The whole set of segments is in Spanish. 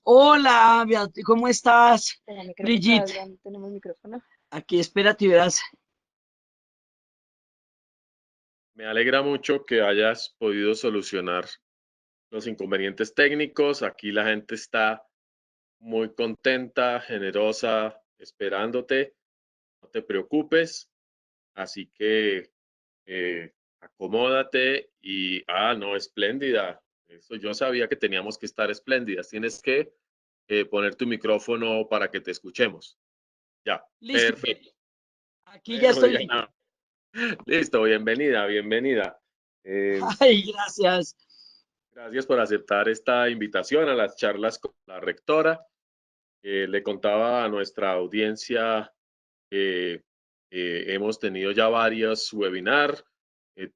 Hola, ¿cómo estás? Espérame, creo que Brigitte, todavía no tenemos micrófono. aquí espérate y verás. Me alegra mucho que hayas podido solucionar los inconvenientes técnicos. Aquí la gente está muy contenta, generosa, esperándote. No te preocupes. Así que acomódate y, no, espléndida. Eso yo sabía que teníamos que estar espléndidas. Tienes que poner tu micrófono para que te escuchemos. Ya, Listo, perfecto. aquí ya Bueno, estoy listo. Diana, listo, bienvenida, bienvenida. Eh, Ay, gracias. Gracias por aceptar esta invitación a las charlas con la rectora. Le contaba a nuestra audiencia que hemos tenido ya varios webinars,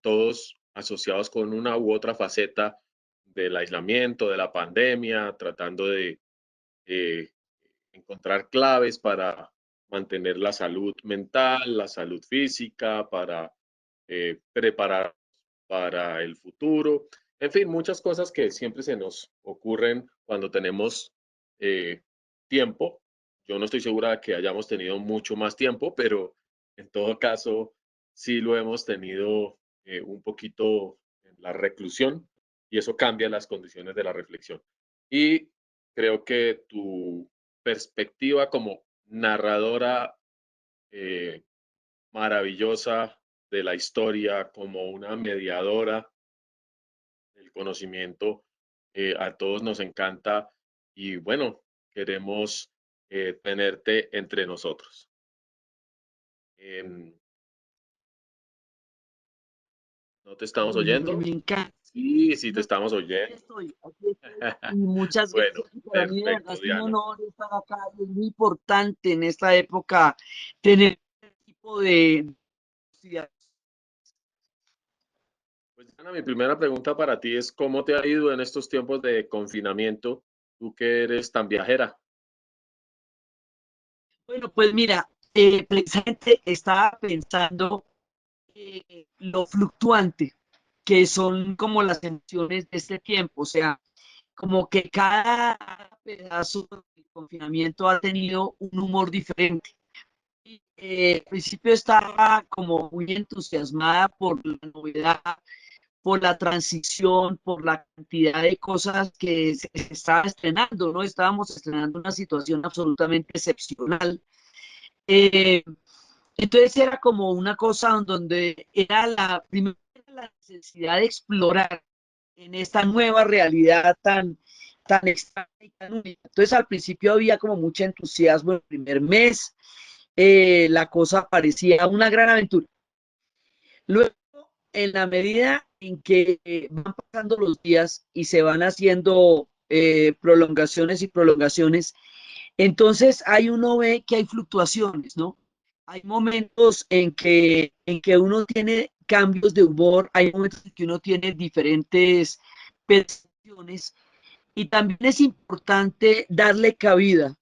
todos asociados con una u otra faceta del aislamiento, de la pandemia, tratando de eh, encontrar claves para mantener la salud mental, la salud física, para preparar para el futuro. En fin, muchas cosas que siempre se nos ocurren cuando tenemos eh, tiempo. Yo no estoy segura de que hayamos tenido mucho más tiempo, pero en todo caso sí lo hemos tenido un poquito en la reclusión y eso cambia las condiciones de la reflexión. Y creo que tu perspectiva como narradora eh, maravillosa de la historia, como una mediadora del conocimiento, a todos nos encanta y bueno, queremos tenerte entre nosotros. Em, ¿No te estamos Me oyendo? encanta. Sí, sí, te No, estamos oyendo. aquí estoy. Y muchas Bueno, gracias. Y para mí, de verdad, perfecto, es un Diana. honor estar acá. Y es muy importante en esta época tener este tipo de actividades. Pues Diana, mi primera pregunta para ti es, ¿cómo te ha ido en estos tiempos de confinamiento? Tú que eres tan viajera. Bueno, pues mira, precisamente estaba pensando lo fluctuante que son como las emociones de este tiempo, o sea, como que cada pedazo del confinamiento ha tenido un humor diferente. Al principio estaba como muy entusiasmada por la novedad, por la transición, por la cantidad de cosas que se estaba estrenando, ¿no? Estábamos estrenando una situación absolutamente excepcional. Eh, entonces era como una cosa donde era la primera la necesidad de explorar en esta nueva realidad tan extraña y tan única. Entonces al principio había como mucho entusiasmo el primer mes, la cosa parecía una gran aventura. Luego, en la medida en que van pasando los días y se van haciendo prolongaciones y prolongaciones, entonces hay uno ve que hay fluctuaciones, ¿no? Hay momentos en que uno tiene cambios de humor, hay momentos en que uno tiene diferentes percepciones y también es importante darle cabida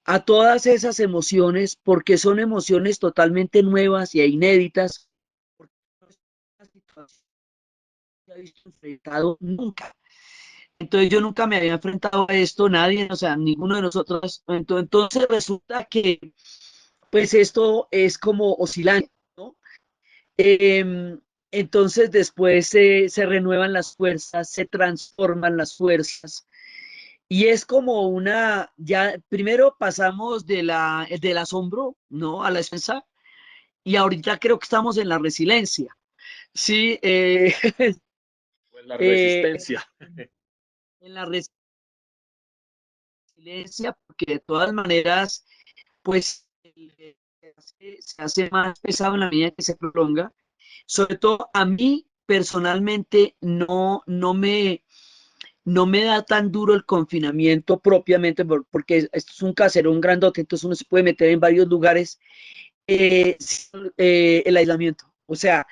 a todas esas emociones porque son emociones totalmente nuevas y inéditas, porque no es una situación que se ha visto enfrentado nunca. Entonces yo nunca me había enfrentado a esto, nadie, o sea, ninguno de nosotros. Entonces resulta que pues esto es como oscilante, ¿no? Entonces después se renuevan las fuerzas, se transforman las fuerzas y es como una, ya primero pasamos del asombro, ¿no? A la esperanza y ahorita creo que estamos en la resiliencia, ¿sí? Pues la Eh, resistencia. en la resiliencia, porque de todas maneras, pues se hace más pesado en la medida que se prolonga. Sobre todo a mí personalmente no me da tan duro el confinamiento propiamente porque esto es un caserón grandote, entonces uno se puede meter en varios lugares. El aislamiento, o sea,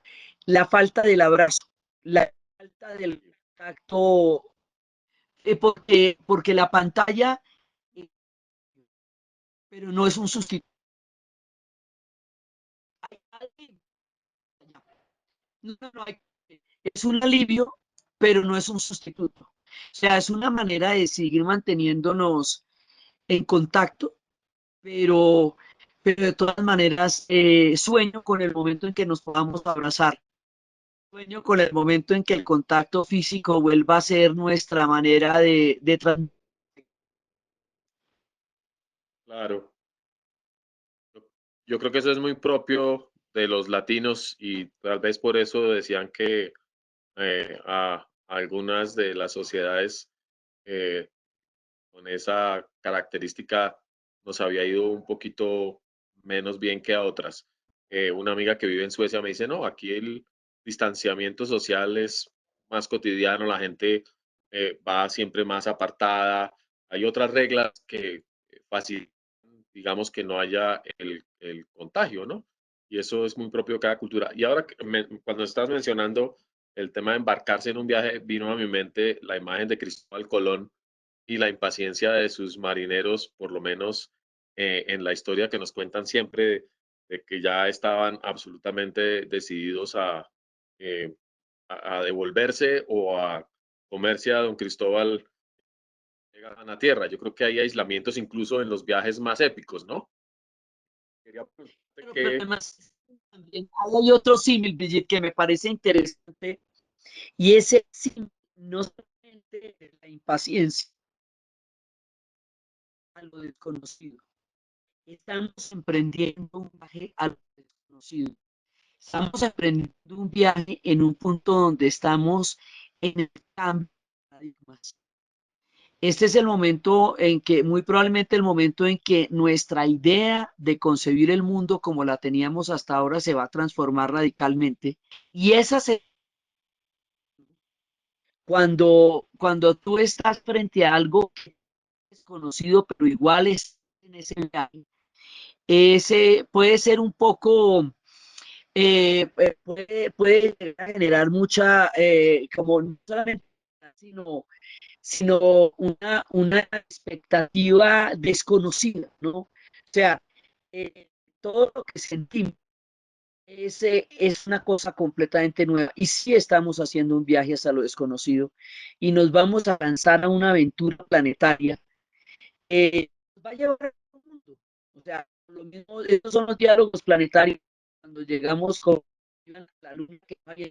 la falta del abrazo, la falta del contacto, porque la pantalla, eh, pero no es un sustituto. No, no, no, es un alivio, pero no es un sustituto. O sea, es una manera de seguir manteniéndonos en contacto, pero, pero de todas maneras sueño con el momento en que nos podamos abrazar. Sueño con el momento en que el contacto físico vuelva a ser nuestra manera de transmitir. Claro. Yo creo que eso es muy propio de los latinos y tal vez por eso decían que a algunas de las sociedades eh, con esa característica nos había ido un poquito menos bien que a otras. Una amiga que vive en Suecia me dice, no, aquí el distanciamiento social es más cotidiano, la gente va siempre más apartada, hay otras reglas que facilitan, digamos, que no haya el contagio, ¿no? Y eso es muy propio de cada cultura. Y ahora, cuando estás mencionando el tema de embarcarse en un viaje, vino a mi mente la imagen de Cristóbal Colón y la impaciencia de sus marineros, por lo menos en la historia que nos cuentan siempre, de que ya estaban absolutamente decididos eh, a devolverse o a comerse a don Cristóbal llegaban a tierra. Yo creo que hay aislamientos incluso en los viajes más épicos, ¿no? Quería preguntarte Pero además, también hay otro símil, Brigitte, que me parece interesante, y ese símil no solamente de la impaciencia a lo desconocido. Estamos emprendiendo un viaje a lo desconocido. Estamos emprendiendo un viaje en un punto donde estamos en el cambio de paradigmas. Este es el momento en que, muy probablemente el momento en que nuestra idea de concebir el mundo como la teníamos hasta ahora se va a transformar radicalmente. Y esa se, cuando tú estás frente a algo que es desconocido, pero igual es en ese viaje, ese puede ser un poco puede llegar a generar mucha, como no solamente, sino, sino una expectativa desconocida, ¿no? O sea, eh, todo lo que sentimos es una cosa completamente nueva. Y sí estamos haciendo un viaje hacia lo desconocido y nos vamos a lanzar a una aventura planetaria. Nos va a llevar al mundo. O sea, lo mismo, estos son los diálogos planetarios. Cuando llegamos con la luna, que no había,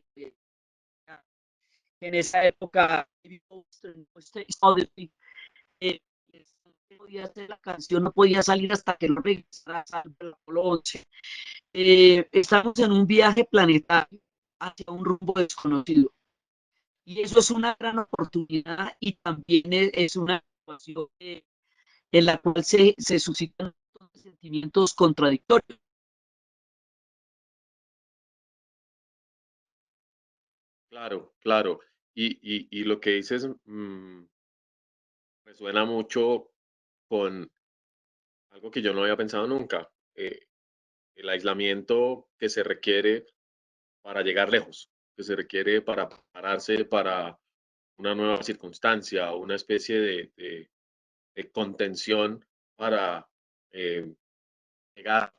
en esa época, eh, no podía hacer la canción, no podía salir hasta que no regresara al Apolo 11. Estamos en un viaje planetario hacia un rumbo desconocido. Y eso es una gran oportunidad y también es una situación en la cual se suscitan sentimientos contradictorios. claro, claro. Y lo que dices resuena mucho con algo que yo no había pensado nunca, el aislamiento que se requiere para llegar lejos, que se requiere para prepararse para una nueva circunstancia, una especie de contención para eh, llegar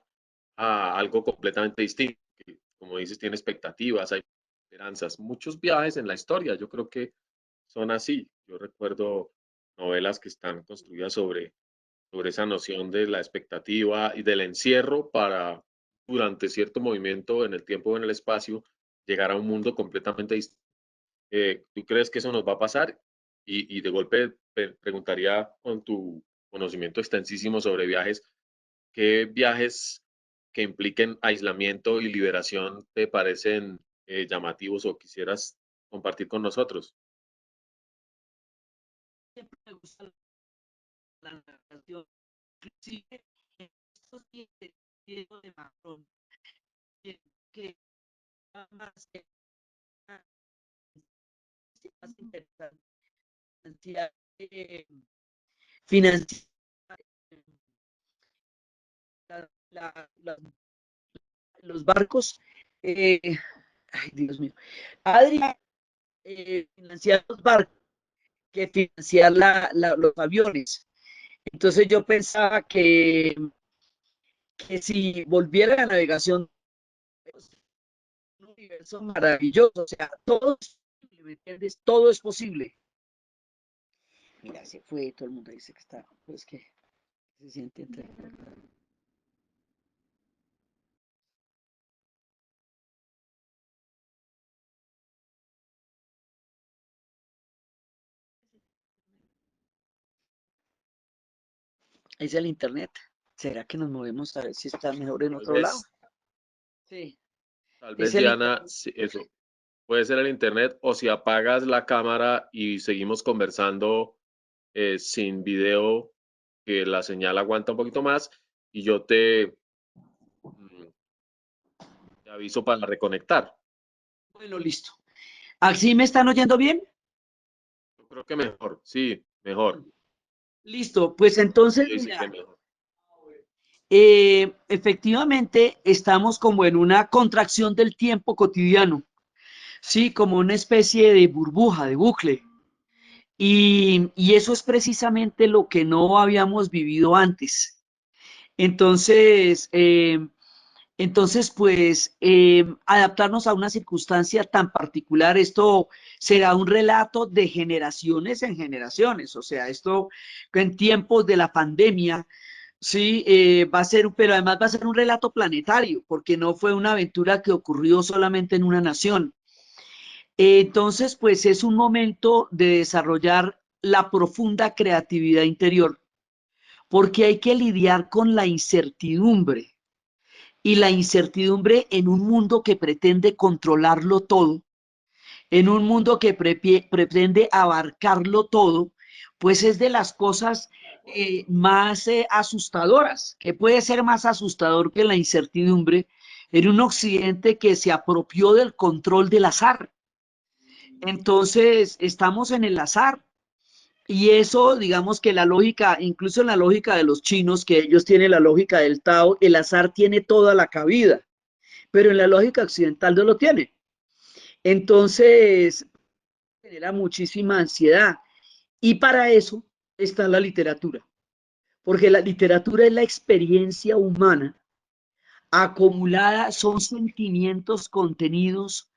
a algo completamente distinto. Que, como dices, tiene expectativas, hay esperanzas. Muchos viajes en la historia, yo creo que son así. Yo recuerdo novelas que están construidas sobre esa noción de la expectativa y del encierro para, durante cierto movimiento en el tiempo o en el espacio, llegar a un mundo completamente distinto. ¿Tú crees que eso nos va a pasar? Y de golpe preguntaría con tu conocimiento extensísimo sobre viajes, ¿qué viajes que impliquen aislamiento y liberación te parecen llamativos o quisieras compartir con nosotros? Siempre me gusta la narración, inclusive en estos días de Macron, que más, más interesante, financiar, financiar la, la, la, los barcos. Ay, Dios mío. Adrián, financiar los barcos que financiar los aviones. Entonces yo pensaba que si volviera la navegación, es un universo maravilloso, o sea, todo es posible, ¿me entiendes? Todo es posible. Mira, se fue, todo el mundo dice que está, pues que se siente entre... Es el internet. ¿Será que nos movemos a ver si está mejor en Tal otro lado? vez, Sí, tal es vez el Diana, internet. sí, eso puede ser el internet o si apagas la cámara y seguimos conversando sin video, que la señal aguanta un poquito más y yo mm, te aviso para reconectar. Bueno, listo. ¿Así me están oyendo bien? Yo creo que mejor, sí, mejor. Listo, pues entonces, Sí, sí que mira, mejor. efectivamente estamos como en una contracción del tiempo cotidiano, sí, como una especie de burbuja, de bucle. Y eso es precisamente lo que no habíamos vivido antes. Entonces, pues, adaptarnos a una circunstancia tan particular, esto será un relato de generaciones en generaciones. O sea, esto en tiempos de la pandemia, sí, va a ser, pero además va a ser un relato planetario, porque no fue una aventura que ocurrió solamente en una nación. Entonces, pues es un momento de desarrollar la profunda creatividad interior, porque hay que lidiar con la incertidumbre y la incertidumbre en un mundo que pretende controlarlo todo, en un mundo que pretende abarcarlo todo, pues es de las cosas más asustadoras, que puede ser más asustador que la incertidumbre en un occidente que se apropió del control del azar. Entonces, estamos en el azar. Y eso, digamos que la lógica, incluso en la lógica de los chinos, que ellos tienen la lógica del Tao, el azar tiene toda la cabida, pero en la lógica occidental no lo tiene. Entonces, genera muchísima ansiedad. Y para eso está la literatura, porque la literatura es la experiencia humana acumulada, son sentimientos contenidos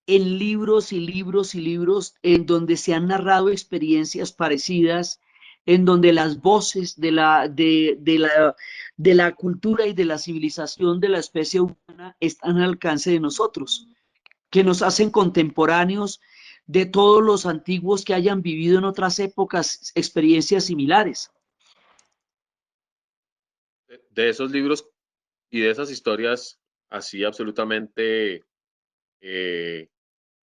en libros y libros y libros en donde se han narrado experiencias parecidas, en donde las voces de la cultura y de la civilización de la especie humana están al alcance de nosotros, que nos hacen contemporáneos de todos los antiguos que hayan vivido en otras épocas experiencias similares. De esos libros y de esas historias así absolutamente eh,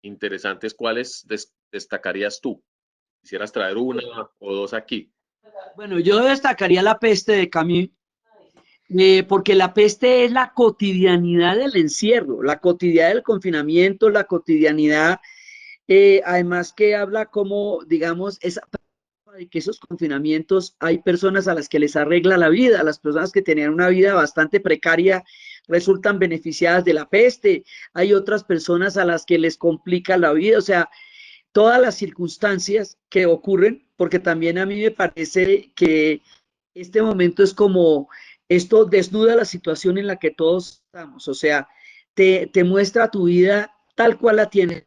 interesantes, ¿cuáles destacarías tú? ¿Quisieras traer una o dos aquí? Bueno, yo destacaría La peste de Camus, porque la peste es la cotidianidad del encierro, la cotidianidad del confinamiento, la cotidianidad, además que habla como, digamos, de que esos confinamientos hay personas a las que les arregla la vida, las personas que tenían una vida bastante precaria resultan beneficiadas de la peste, hay otras personas a las que les complica la vida, o sea, todas las circunstancias que ocurren, porque también a mí me parece que este momento es como, esto desnuda la situación en la que todos estamos, o sea, te muestra tu vida tal cual la tienes,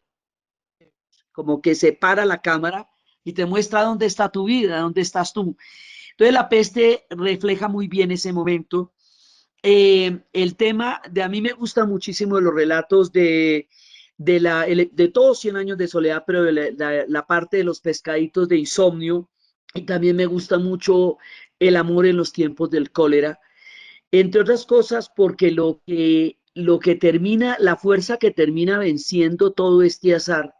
como que se para la cámara y te muestra dónde está tu vida, dónde estás tú. Entonces la peste refleja muy bien ese momento. El tema de a mí me gusta muchísimo de los relatos de todos 100 años de soledad, pero de la parte de los pescaditos de insomnio, y también me gusta mucho el amor en los tiempos del cólera, entre otras cosas porque lo que termina, la fuerza que termina venciendo todo este azar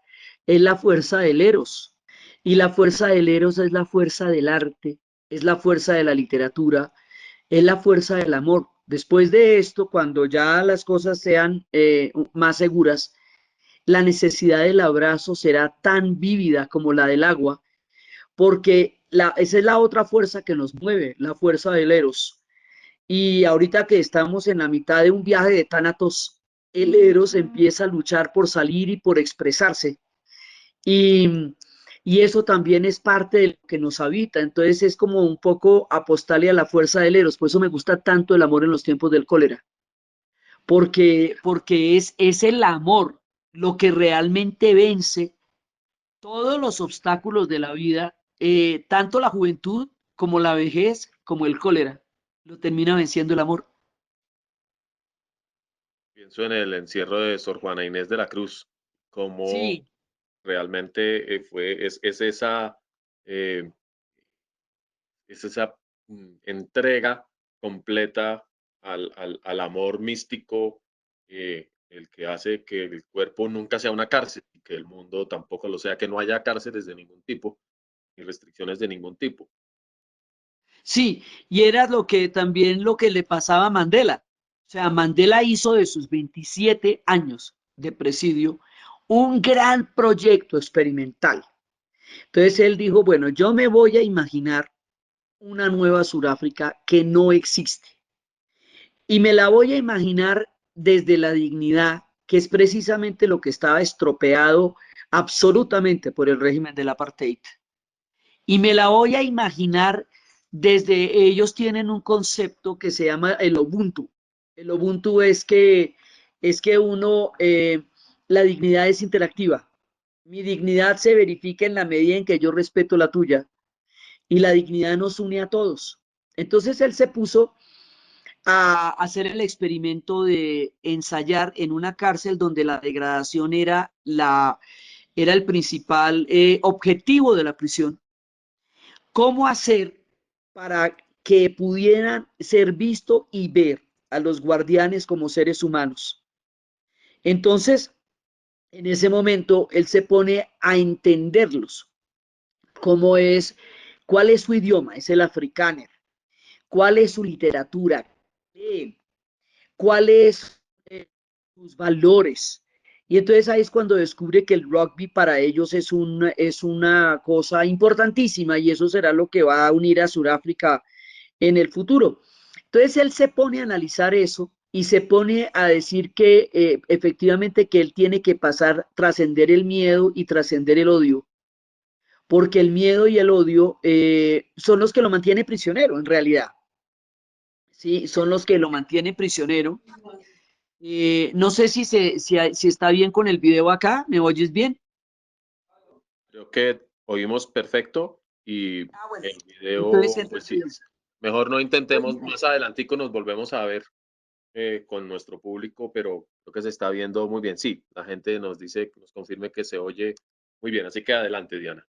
es la fuerza del Eros, y la fuerza del Eros es la fuerza del arte, es la fuerza de la literatura, es la fuerza del amor. Después de esto, cuando ya las cosas sean más seguras, la necesidad del abrazo será tan vívida como la del agua, porque esa es la otra fuerza que nos mueve, la fuerza del Eros. Y ahorita que estamos en la mitad de un viaje de Tánatos, el Eros empieza a luchar por salir y por expresarse. Y, y eso también es parte de lo que nos habita. Entonces es como un poco apostarle a la fuerza del Eros. Por eso me gusta tanto el amor en los tiempos del cólera. Porque es el amor lo que realmente vence todos los obstáculos de la vida tanto la juventud como la vejez, como el cólera, lo termina venciendo el amor. Pienso en el encierro de Sor Juana Inés de la Cruz, cómo Sí, realmente eh, es esa entrega completa al amor místico, el que hace que el cuerpo nunca sea una cárcel y que el mundo tampoco lo sea, que no haya cárceles de ningún tipo ni restricciones de ningún tipo. sí, y era lo que también lo que le pasaba a Mandela. O sea, Mandela hizo de sus 27 años de presidio un gran proyecto experimental. Entonces él dijo, bueno, yo me voy a imaginar una nueva Sudáfrica que no existe y me la voy a imaginar desde la dignidad, que es precisamente lo que estaba estropeado absolutamente por el régimen del apartheid. Y me la voy a imaginar desde ellos tienen un concepto que se llama el Ubuntu. El Ubuntu es que uno, la dignidad es interactiva. Mi dignidad se verifica en la medida en que yo respeto la tuya y la dignidad nos une a todos. Entonces él se puso a hacer el experimento de ensayar en una cárcel donde la degradación era el principal objetivo de la prisión. ¿Cómo hacer para que pudieran ser visto y ver a los guardianes como seres humanos? Entonces, en ese momento, él se pone a entenderlos, cómo es, cuál es su idioma, es el africáner, cuál es su literatura, cuáles sus valores. Y entonces ahí es cuando descubre que el rugby para ellos es una cosa importantísima y eso será lo que va a unir a Sudáfrica en el futuro. Entonces él se pone a analizar eso y se pone a decir que efectivamente que él tiene que pasar, trascender el miedo y trascender el odio, porque el miedo y el odio son los que lo mantienen prisionero en realidad. Sí, son los que lo mantienen prisionero. No sé si está bien con el video acá, ¿me oyes bien? Creo que oímos perfecto y Ah, bueno. el Entonces, video, pues sí, entendido. mejor no intentemos, Entonces, más adelantico nos volvemos a ver con nuestro público, pero creo que se está viendo muy bien. Sí, la gente nos dice, nos confirme que se oye muy bien, así que adelante, Diana.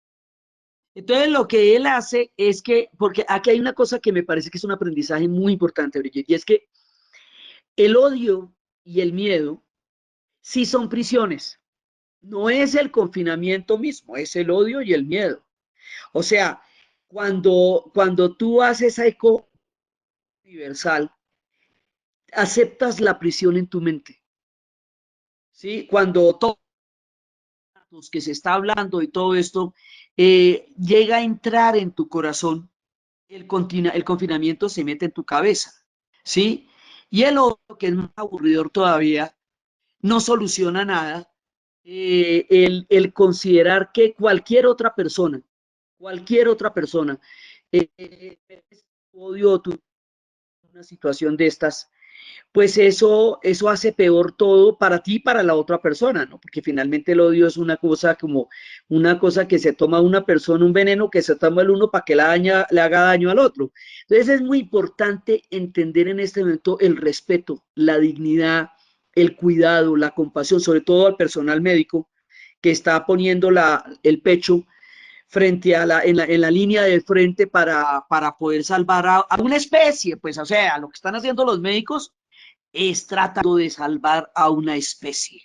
entonces, lo que él hace es que, porque aquí hay una cosa que me parece que es un aprendizaje muy importante, Brigitte, y es que el odio y el miedo sí son prisiones. No es el confinamiento mismo, es el odio y el miedo. O sea, cuando tú haces esa eco universal, aceptas la prisión en tu mente. ¿Sí? Cuando todo que se está hablando y todo esto llega a entrar en tu corazón, el confinamiento se mete en tu cabeza, ¿sí? Y el otro, que es más aburridor todavía, no soluciona nada, el considerar que cualquier otra persona, odio tu una situación de estas, pues eso hace peor todo para ti y para la otra persona, ¿no? Porque finalmente el odio es una cosa como una cosa que se toma una persona, un veneno que se toma el uno para que le haga daño al otro. Entonces es muy importante entender en este momento el respeto, la dignidad, el cuidado, la compasión, sobre todo al personal médico que está poniendo el pecho frente a en la línea de frente para poder salvar a una especie, pues o sea, lo que están haciendo los médicos es tratando de salvar a una especie,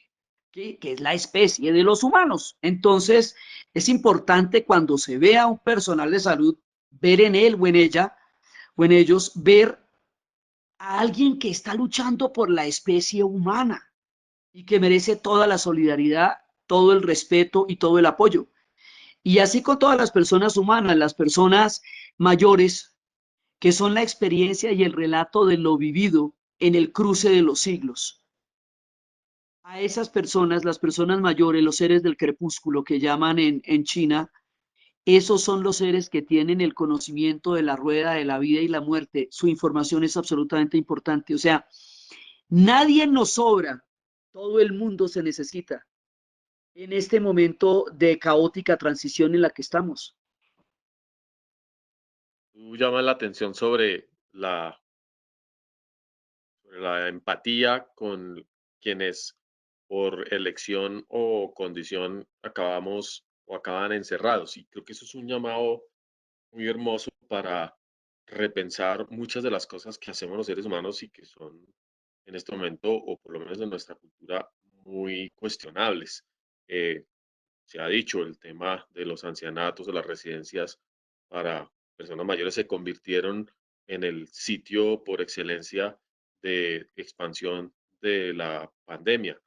¿sí? Que es la especie de los humanos. Entonces, es importante cuando se vea a un personal de salud, ver en él o en ella o en ellos, ver a alguien que está luchando por la especie humana y que merece toda la solidaridad, todo el respeto y todo el apoyo. Y así con todas las personas humanas, las personas mayores, que son la experiencia y el relato de lo vivido en el cruce de los siglos. A esas personas, las personas mayores, los seres del crepúsculo que llaman en China, esos son los seres que tienen el conocimiento de la rueda de la vida y la muerte. Su información es absolutamente importante. O sea, nadie nos sobra, todo el mundo se necesita en este momento de caótica transición en la que estamos. tú llamas la atención sobre la empatía con quienes por elección o condición acabamos o acaban encerrados. Y creo que eso es un llamado muy hermoso para repensar muchas de las cosas que hacemos los seres humanos y que son en este momento, o por lo menos en nuestra cultura, muy cuestionables. Eh, Se ha dicho, el tema de los ancianatos, de las residencias para personas mayores se convirtieron en el sitio por excelencia de expansión de la pandemia.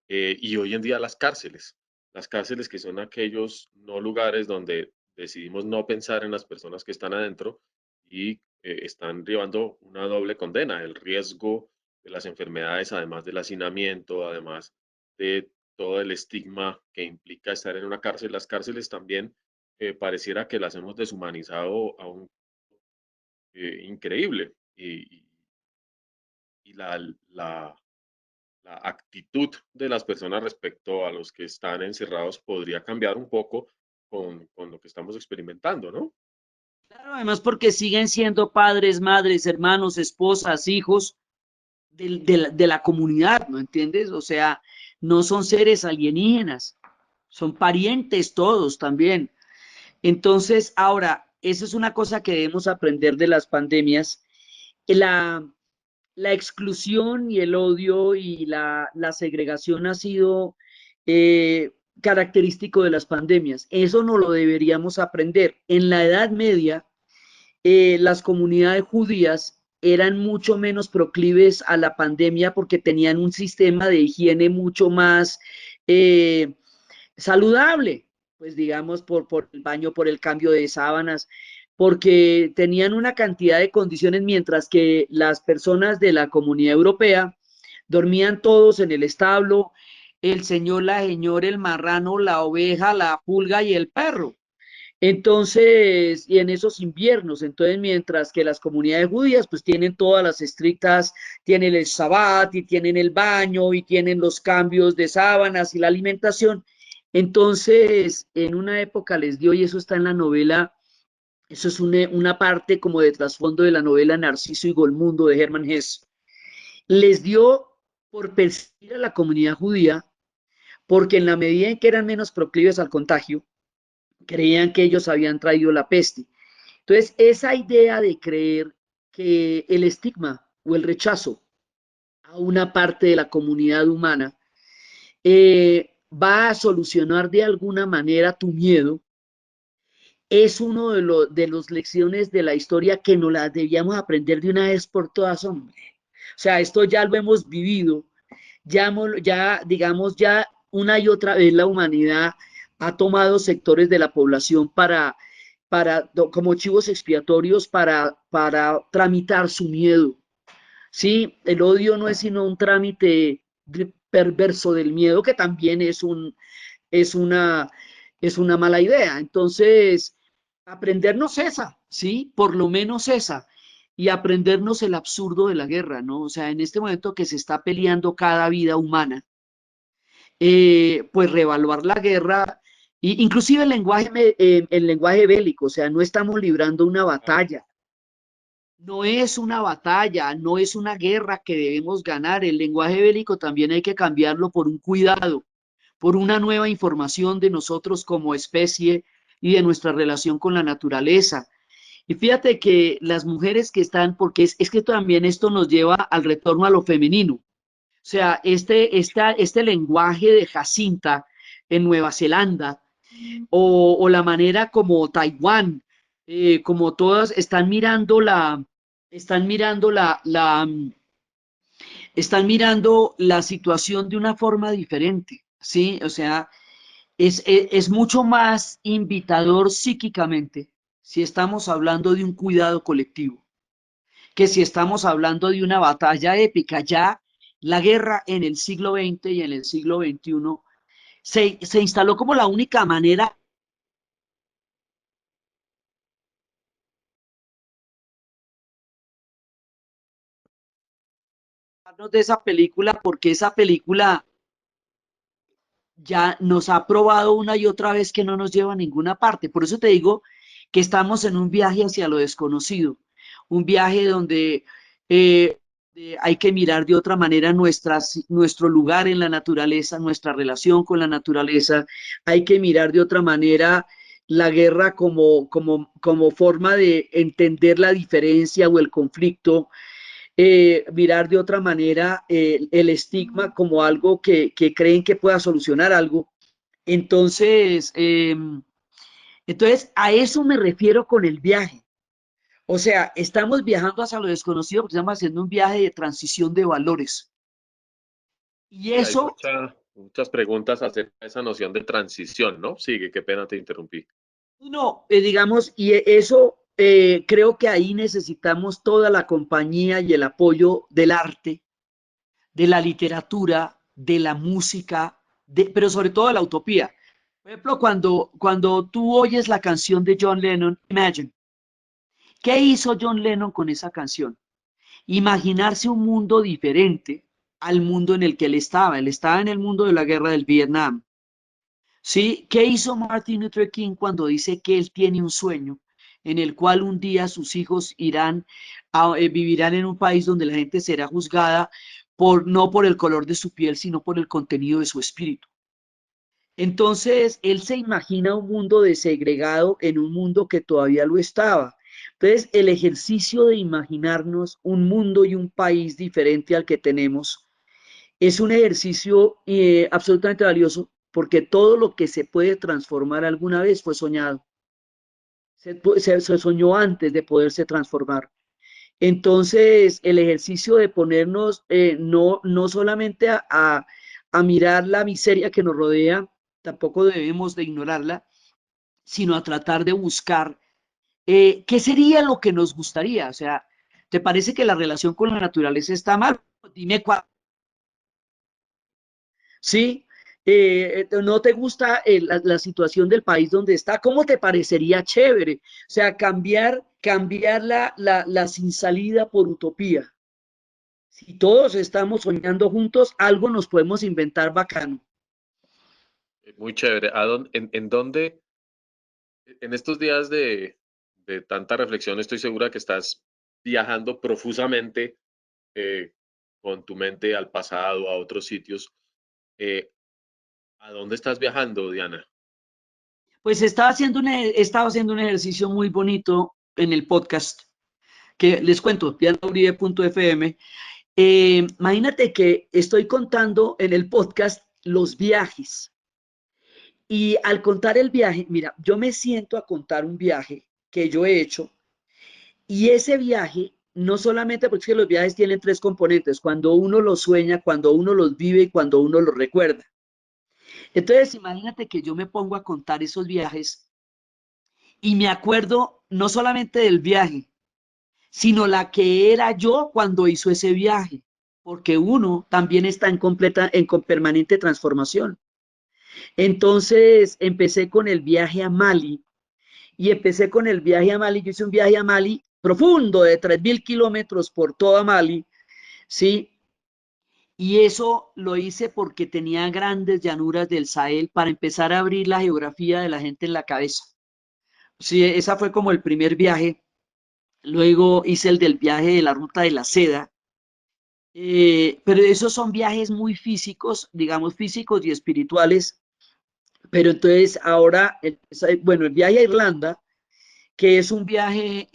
Y hoy en día las cárceles que son aquellos no lugares donde decidimos no pensar en las personas que están adentro y están llevando una doble condena, el riesgo de las enfermedades, además del hacinamiento, además de todo el estigma que implica estar en una cárcel. Las cárceles también pareciera que las hemos deshumanizado a un increíble y la actitud de las personas respecto a los que están encerrados podría cambiar un poco con lo que estamos experimentando, ¿no? Claro, además porque siguen siendo padres, madres, hermanos, esposas, hijos de la comunidad, ¿no entiendes? O sea, no son seres alienígenas, son parientes todos también. Entonces, ahora, eso es una cosa que debemos aprender de las pandemias. La, la exclusión y el odio y la segregación ha sido característico de las pandemias. Eso no lo deberíamos aprender. En la Edad Media, las comunidades judías eran mucho menos proclives a la pandemia porque tenían un sistema de higiene mucho más eh, saludable, pues digamos, por el baño, por el cambio de sábanas, porque tenían una cantidad de condiciones, mientras que las personas de la comunidad europea dormían todos en el establo, el señor, la señora, el marrano, la oveja, la pulga y el perro. Entonces, y en esos inviernos, entonces, mientras que las comunidades judías pues tienen todas las estrictas, tienen el sabbat y tienen el baño y tienen los cambios de sábanas y la alimentación, entonces en una época les dio, y eso está en la novela, eso es una parte como de trasfondo de la novela Narciso y Golmundo de Hermann Hesse, les dio por perseguir a la comunidad judía, porque en la medida en que eran menos proclives al contagio, creían que ellos habían traído la peste. Entonces, esa idea de creer que el estigma o el rechazo a una parte de la comunidad humana va a solucionar de alguna manera tu miedo, es uno de los lecciones de la historia que nos las debíamos aprender de una vez por todas, hombre. O sea, esto ya lo hemos vivido, ya digamos, ya una y otra vez la humanidad ha tomado sectores de la población como chivos expiatorios para tramitar su miedo. Sí, el odio no es sino un trámite perverso del miedo, que también es una, es una mala idea. Entonces, aprendernos esa, ¿sí? Por lo menos esa. Y aprendernos el absurdo de la guerra, ¿no? O sea, en este momento que se está peleando cada vida humana, pues reevaluar la guerra, inclusive el lenguaje bélico, o sea, no estamos librando una batalla, no es una batalla, no es una guerra que debemos ganar. El lenguaje bélico también hay que cambiarlo por un cuidado, por una nueva información de nosotros como especie y de nuestra relación con la naturaleza. Y fíjate que las mujeres que están, porque es que también esto nos lleva al retorno a lo femenino. O sea, este lenguaje de Jacinta en Nueva Zelanda o la manera como Taiwán, como todas están mirando están mirando la situación de una forma diferente, ¿sí? O sea, es mucho más invitador psíquicamente si estamos hablando de un cuidado colectivo, que si estamos hablando de una batalla épica. Ya la guerra en el siglo XX y en el siglo XXI se instaló como la única manera de esa película, porque esa película ya nos ha probado una y otra vez que no nos lleva a ninguna parte. Por eso te digo que estamos en un viaje hacia lo desconocido, un viaje donde eh, hay que mirar de otra manera nuestro lugar en la naturaleza, nuestra relación con la naturaleza, hay que mirar de otra manera la guerra como forma de entender la diferencia o el conflicto, mirar de otra manera el estigma como algo que creen que pueda solucionar algo. Entonces, a eso me refiero con el viaje. O sea, estamos viajando hacia lo desconocido porque estamos haciendo un viaje de transición de valores. Y Y hay eso, muchas preguntas acerca de esa noción de transición, ¿no? Sigue, qué pena te interrumpí. no, digamos, y eso creo que ahí necesitamos toda la compañía y el apoyo del arte, de la literatura, de la música, pero sobre todo de la utopía. Por ejemplo, cuando tú oyes la canción de John Lennon, Imagine, ¿qué hizo John Lennon con esa canción? Imaginarse un mundo diferente al mundo en el que él estaba. Él estaba en el mundo de la guerra del Vietnam. ¿Sí? ¿Qué hizo Martin Luther King cuando dice que él tiene un sueño en el cual un día sus hijos vivirán en un país donde la gente será juzgada no por el color de su piel, sino por el contenido de su espíritu? Entonces, él se imagina un mundo desegregado en un mundo que todavía lo estaba. Entonces, el ejercicio de imaginarnos un mundo y un país diferente al que tenemos es un ejercicio absolutamente valioso porque todo lo que se puede transformar alguna vez fue soñado. Se soñó antes de poderse transformar. Entonces, el ejercicio de ponernos no solamente a mirar la miseria que nos rodea, tampoco debemos de ignorarla, sino a tratar de buscar qué sería lo que nos gustaría. O sea, ¿te parece que la relación con la naturaleza está mal? Dime cuál. ¿Sí? ¿No te gusta la situación del país donde está? ¿Cómo te parecería chévere? O sea, cambiar la sin salida por utopía. Si todos estamos soñando juntos, algo nos podemos inventar bacano. Muy chévere. En dónde, en estos días de tanta reflexión, estoy segura que estás viajando profusamente eh, con tu mente al pasado, a otros sitios. Eh, ¿A dónde estás viajando, Diana? Pues estaba haciendo un ejercicio muy bonito en el podcast que les cuento, pianouribe.fm. Imagínate que estoy contando en el podcast los viajes. Y al contar el viaje, mira, yo me siento a contar un viaje que yo he hecho y ese viaje, no solamente porque es que los viajes tienen tres componentes, cuando uno los sueña, cuando uno los vive y cuando uno los recuerda. Entonces, imagínate que yo me pongo a contar esos viajes y me acuerdo no solamente del viaje, sino la que era yo cuando hizo ese viaje, porque uno también está en permanente transformación. Entonces, empecé con el viaje a Mali y empecé con el viaje a Mali. Yo hice un viaje a Mali profundo de 3.000 kilómetros por toda Mali, ¿sí? Y eso lo hice porque tenía grandes llanuras del Sahel para empezar a abrir la geografía de la gente en la cabeza. Sí, esa fue como el primer viaje. Luego hice el del viaje de la ruta de la seda. Pero esos son viajes muy físicos, digamos físicos y espirituales. Pero entonces ahora, bueno, el viaje a Irlanda, que es un viaje,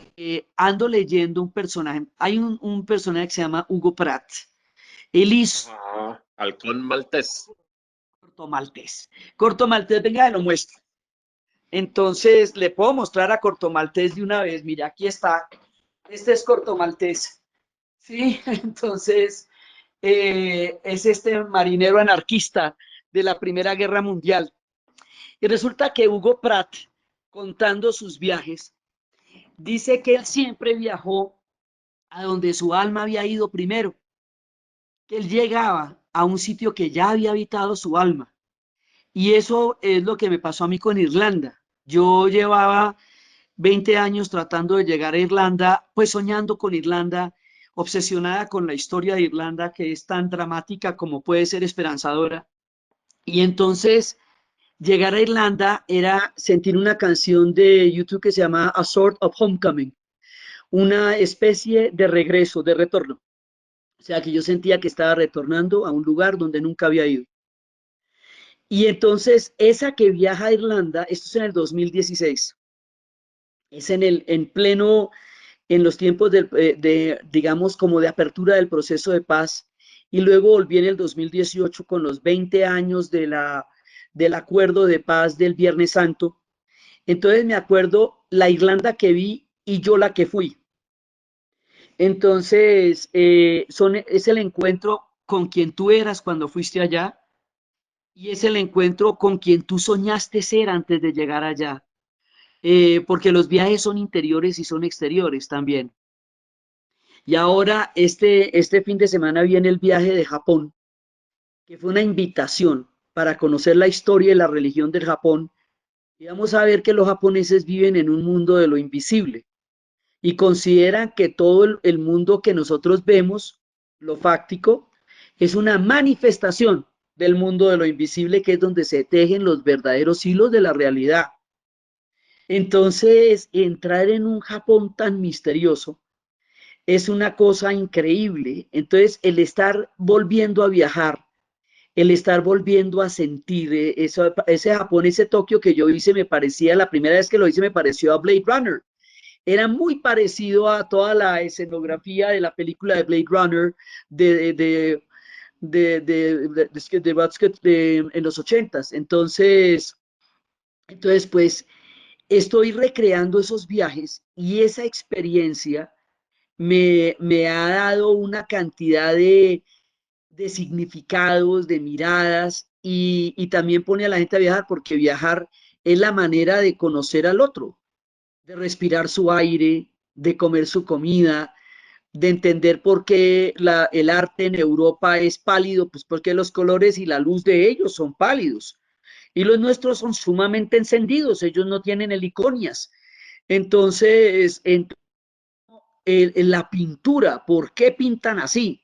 ando leyendo un personaje, hay un personaje que se llama Hugo Pratt. Él hizo Ah, Halcón Maltés. Corto Maltés. Corto Maltés, venga, lo muestro. Entonces, le puedo mostrar a Corto Maltés de una vez. Mira, aquí está. Este es Corto Maltés. Sí, entonces, es este marinero anarquista de la Primera Guerra Mundial. Y resulta que Hugo Pratt, contando sus viajes, dice que él siempre viajó a donde su alma había ido primero, que él llegaba a un sitio que ya había habitado su alma. Y eso es lo que me pasó a mí con Irlanda. Yo llevaba 20 años tratando de llegar a Irlanda, pues soñando con Irlanda, obsesionada con la historia de Irlanda, que es tan dramática como puede ser esperanzadora. Y entonces Llegar a Irlanda era sentir una canción de YouTube que se llama A Sort of Homecoming, una especie de regreso, de retorno. O sea, que yo sentía que estaba retornando a un lugar donde nunca había ido. Y entonces, esa que viaja a Irlanda, esto es en el 2016, es en pleno, en los tiempos digamos, como de apertura del proceso de paz, y luego volví en el 2018 con los 20 años del acuerdo de paz del Viernes Santo. Entonces me acuerdo la Irlanda que vi y yo la que fui. Entonces, es el encuentro con quien tú eras cuando fuiste allá y es el encuentro con quien tú soñaste ser antes de llegar allá. Porque los viajes son interiores y son exteriores también. Y ahora, este fin de semana viene el viaje de Japón, que fue una invitación para conocer la historia y la religión del Japón. Y vamos a ver que los japoneses viven en un mundo de lo invisible y consideran que todo el mundo que nosotros vemos, lo fáctico, es una manifestación del mundo de lo invisible, que es donde se tejen los verdaderos hilos de la realidad. Entonces, entrar en un Japón tan misterioso es una cosa increíble. Entonces, el estar volviendo a viajar, el estar volviendo a sentir ese Japón, ese Tokio que yo hice, me parecía, la primera vez que lo hice, me pareció a Blade Runner. Era muy parecido a toda la escenografía de la película de Blade Runner en los ochentas. Entonces, pues, estoy recreando esos viajes y esa experiencia me ha dado una cantidad de significados, de miradas y también pone a la gente a viajar porque viajar es la manera de conocer al otro, de respirar su aire, de comer su comida, de entender por qué el arte en Europa es pálido, pues porque los colores y la luz de ellos son pálidos y los nuestros son sumamente encendidos, ellos no tienen heliconias. Entonces, en la pintura, ¿por qué pintan así?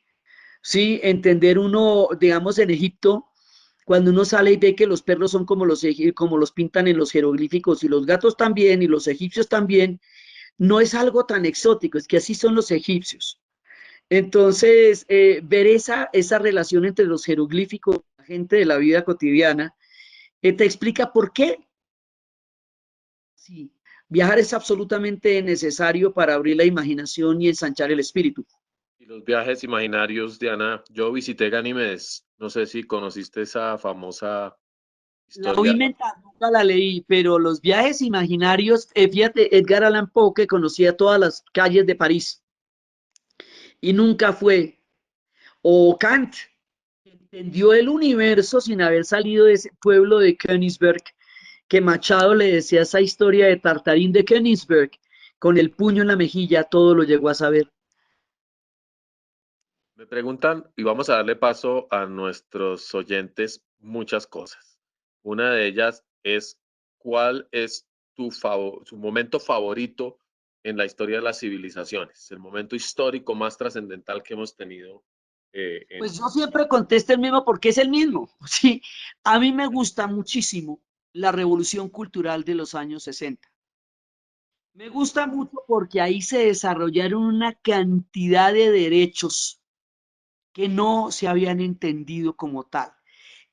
Sí, entender uno, digamos, en Egipto, cuando uno sale y ve que los perros son como los pintan en los jeroglíficos y los gatos también y los egipcios también, no es algo tan exótico, es que así son los egipcios. Entonces, ver esa relación entre los jeroglíficos, la gente de la vida cotidiana, te explica por qué. Sí, viajar es absolutamente necesario para abrir la imaginación y ensanchar el espíritu. Y los viajes imaginarios, Diana, yo visité Ganímedes, no sé si conociste esa famosa La historia. oí mental, nunca la leí, pero los viajes imaginarios, fíjate, Edgar Allan Poe que conocía todas las calles de París y nunca fue, o Kant, que entendió el universo sin haber salido de ese pueblo de Königsberg, que Machado le decía esa historia de Tartarín de Königsberg, con el puño en la mejilla, todo lo llegó a saber. Me preguntan, y vamos a darle paso a nuestros oyentes, muchas cosas. Una de ellas es, ¿cuál es su momento favorito en la historia de las civilizaciones? El momento histórico más trascendental que hemos tenido Pues yo siempre contesto el mismo porque es el mismo. Sí, a mí me gusta muchísimo la revolución cultural de los años 60. Me gusta mucho porque ahí se desarrollaron una cantidad de derechos que no se habían entendido como tal.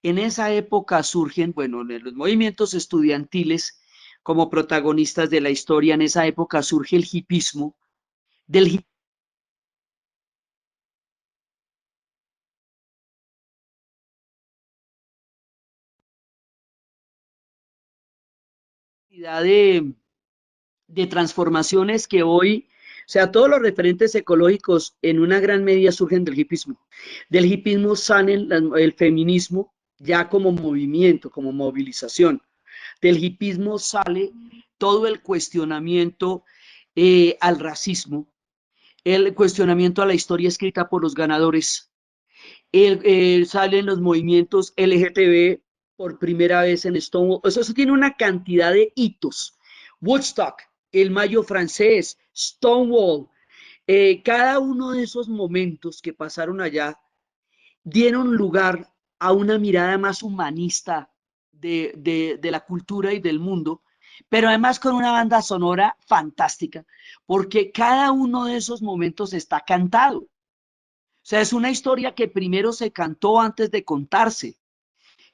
En esa época surgen, bueno, los movimientos estudiantiles como protagonistas de la historia, en esa época surge el hipismo, del de transformaciones que hoy, o sea, todos los referentes ecológicos en una gran medida surgen del hipismo. Del hipismo salen el feminismo ya como movimiento, como movilización. Del hipismo sale todo el cuestionamiento al racismo, el cuestionamiento a la historia escrita por los ganadores. Salen los movimientos LGTB por primera vez en Stonewall. Eso tiene una cantidad de hitos. Woodstock, el Mayo francés, Stonewall, cada uno de esos momentos que pasaron allá dieron lugar a una mirada más humanista de la cultura y del mundo, pero además con una banda sonora fantástica, porque cada uno de esos momentos está cantado. O sea, es una historia que primero se cantó antes de contarse.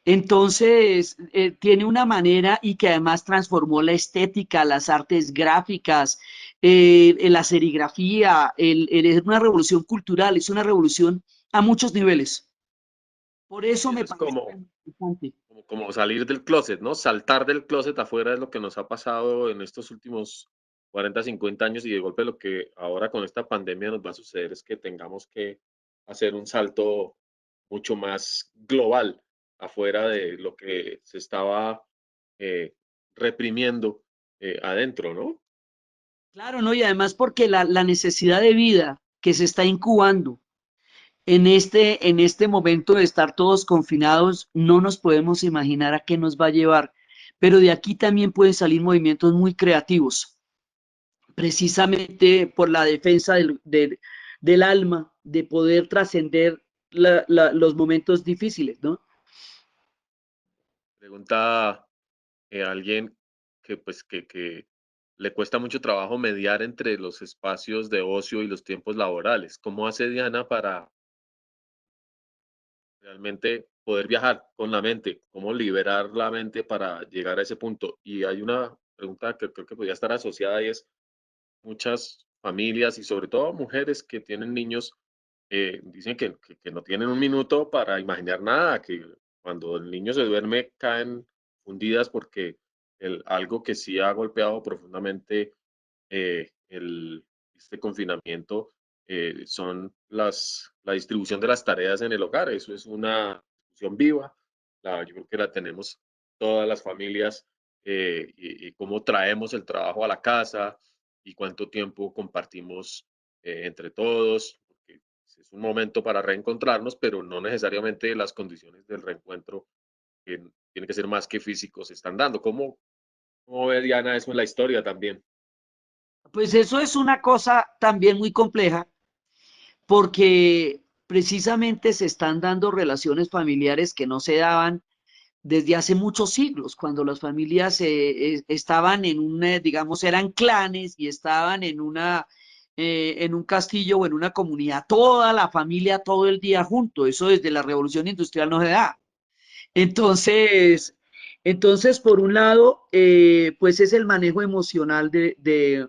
Entonces, tiene una manera y que además transformó la estética, las artes gráficas, la serigrafía, es una revolución cultural, es una revolución a muchos niveles. Por eso Y me eso es parece tan importante. como salir del closet, ¿no? Saltar del closet afuera es lo que nos ha pasado en estos últimos 40, 50 años y de golpe lo que ahora con esta pandemia nos va a suceder es que tengamos que hacer un salto mucho más global afuera de lo que se estaba eh, reprimiendo adentro, ¿no? Claro, ¿no? Y además porque la necesidad de vida que se está incubando en este momento de estar todos confinados, no nos podemos imaginar a qué nos va a llevar. Pero de aquí también pueden salir movimientos muy creativos, precisamente por la defensa del alma, de poder trascender los momentos difíciles, ¿no? Pregunta alguien que pues que le cuesta mucho trabajo mediar entre los espacios de ocio y los tiempos laborales. ¿Cómo hace Diana para realmente poder viajar con la mente? ¿Cómo liberar la mente para llegar a ese punto? Y hay una pregunta que creo que podría estar asociada y es muchas familias y sobre todo mujeres que tienen niños dicen que no tienen un minuto para imaginar nada, que cuando el niño se duerme caen fundidas porque algo que sí ha golpeado profundamente este confinamiento son la distribución de las tareas en el hogar. Eso es una discusión viva. Yo creo que la tenemos todas las familias y cómo traemos el trabajo a la casa y cuánto tiempo compartimos entre todos. Porque es un momento para reencontrarnos, pero no necesariamente las condiciones del reencuentro que tienen que ser más que físicos se están dando. ¿Cómo ve Diana eso en la historia también? Pues eso es una cosa también muy compleja porque precisamente se están dando relaciones familiares que no se daban desde hace muchos siglos, cuando las familias estaban en un, digamos, eran clanes y estaban en un castillo o en una comunidad, toda la familia todo el día junto. Eso desde la Revolución Industrial no se da. Entonces, entonces por un lado, pues es el manejo emocional de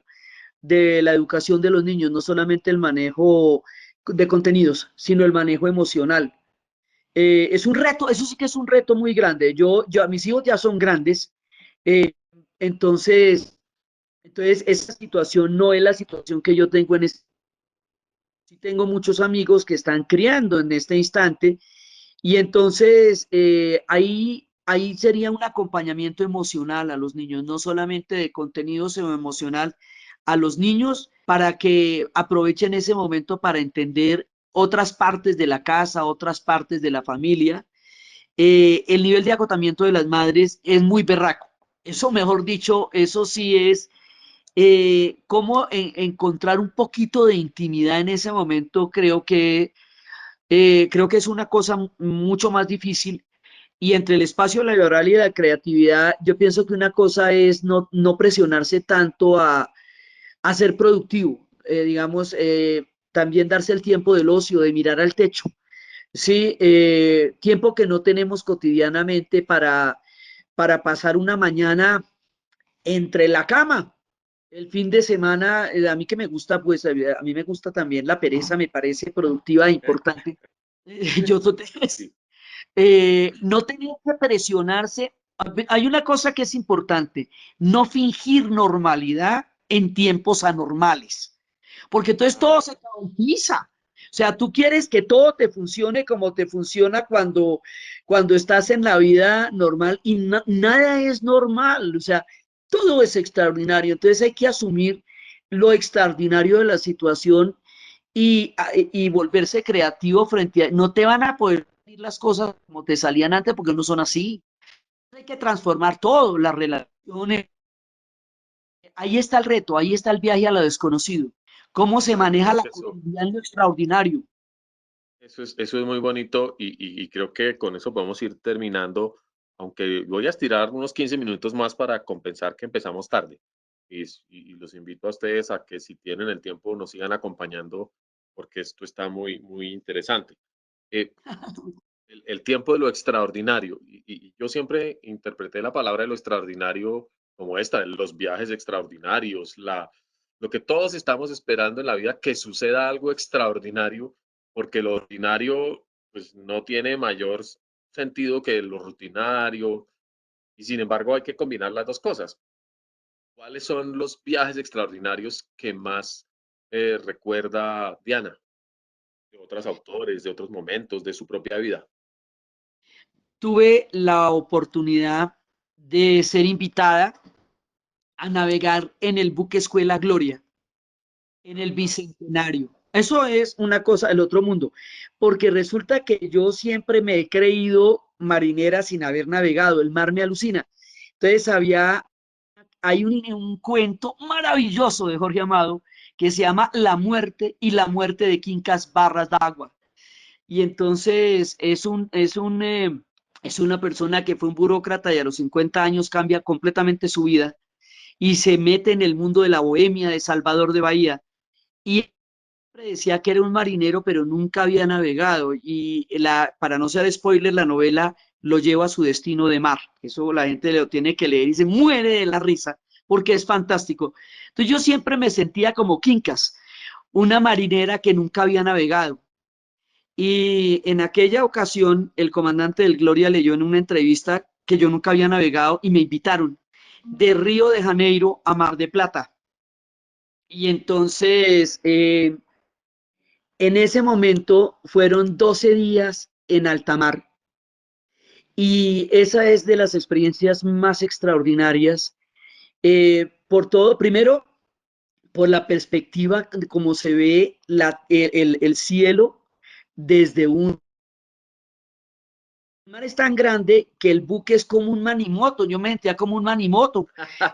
la educación de los niños, no solamente el manejo de contenidos, sino el manejo emocional. Es un reto, eso sí que es un reto muy grande. Mis hijos ya son grandes, eh, entonces, entonces esa situación no es la situación que yo tengo en este. Sí tengo muchos amigos que están criando en este instante y entonces ahí sería un acompañamiento emocional a los niños, no solamente de contenido, sino emocional a los niños para que aprovechen ese momento para entender otras partes de la casa, otras partes de la familia. El nivel de agotamiento de las madres es muy berraco. Eso, mejor dicho, eso sí es cómo encontrar un poquito de intimidad en ese momento, creo que es una cosa mucho más difícil. Y entre el espacio laboral y la creatividad, yo pienso que una cosa es no presionarse tanto a ser productivo, digamos, también darse el tiempo del ocio, de mirar al techo. Sí, tiempo que no tenemos cotidianamente para pasar una mañana entre la cama. El fin de semana, a mí que me gusta, pues a mí me gusta también la pereza, me parece productiva e importante. Yo Sí. no tenía que presionarse. Hay una cosa que es importante, no fingir normalidad en tiempos anormales, porque entonces todo Ah, se caotiza. O sea, tú quieres que todo te funcione como te funciona cuando estás en la vida normal y nada es normal. O sea, todo es extraordinario. Entonces hay que asumir lo extraordinario de la situación y volverse creativo frente a... No te van a poder salir las cosas como te salían antes porque no son así. Hay que transformar todo, las relaciones. Ahí está el reto, ahí está el viaje a lo desconocido. Cómo se yo maneja creo la que cotidianidad en lo extraordinario. eso es muy bonito y creo que con eso podemos ir terminando aunque voy a estirar unos 15 minutos más para compensar que empezamos tarde. Y los invito a ustedes a que si tienen el tiempo nos sigan acompañando porque esto está muy, muy interesante. Eh, el tiempo de lo extraordinario. Y yo siempre interpreté la palabra de lo extraordinario como esta, los viajes extraordinarios, lo que todos estamos esperando en la vida, que suceda algo extraordinario, porque lo ordinario pues no tiene mayor sentido que lo rutinario, y sin embargo hay que combinar las dos cosas. ¿Cuáles son los viajes extraordinarios que más recuerda Diana, de otros autores, de otros momentos, de su propia vida? Tuve la oportunidad de ser invitada a navegar en el buque Escuela Gloria, en el Bicentenario. Eso es una cosa del otro mundo, porque resulta que yo siempre me he creído marinera sin haber navegado, el mar me alucina. Entonces hay un cuento maravilloso de Jorge Amado que se llama La muerte y la muerte de Quincas Barras d'Agua. Y entonces es una persona que fue un burócrata y a los 50 años cambia completamente su vida y se mete en el mundo de la bohemia de Salvador de Bahía. Y decía que era un marinero, pero nunca había navegado. Y para no ser spoiler, la novela lo lleva a su destino de mar. Eso la gente lo tiene que leer y se muere de la risa porque es fantástico. Entonces yo siempre me sentía como Quincas, una marinera que nunca había navegado. Y en aquella ocasión, el comandante del Gloria leyó en una entrevista que yo nunca había navegado y me invitaron de Río de Janeiro a Mar de Plata. Y entonces, en ese momento fueron 12 días en alta mar. Y esa es de las experiencias más extraordinarias. Por todo, primero, por la perspectiva de cómo se ve el cielo desde un mar es tan grande que el buque es como un manimoto. Yo me sentía como un manimoto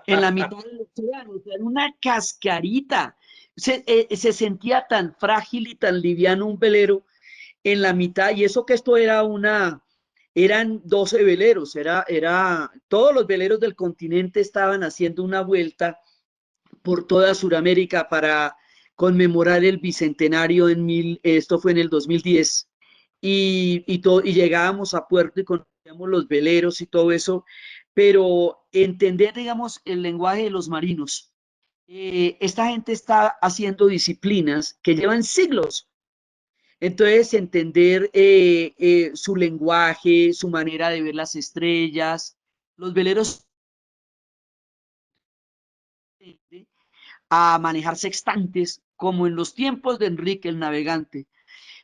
en la mitad del océano, o sea, era una cascarita. Se sentía tan frágil y tan liviano un velero en la mitad, y eso que esto eran 12 veleros, todos los veleros del continente estaban haciendo una vuelta por toda Sudamérica para conmemorar el bicentenario esto fue en el 2010, y llegábamos a puerto y conocíamos los veleros y todo eso, pero entender, digamos, el lenguaje de los marinos. Esta gente está haciendo disciplinas que llevan siglos. Entonces, entender su lenguaje, su manera de ver las estrellas, los veleros a manejar sextantes, como en los tiempos de Enrique el Navegante.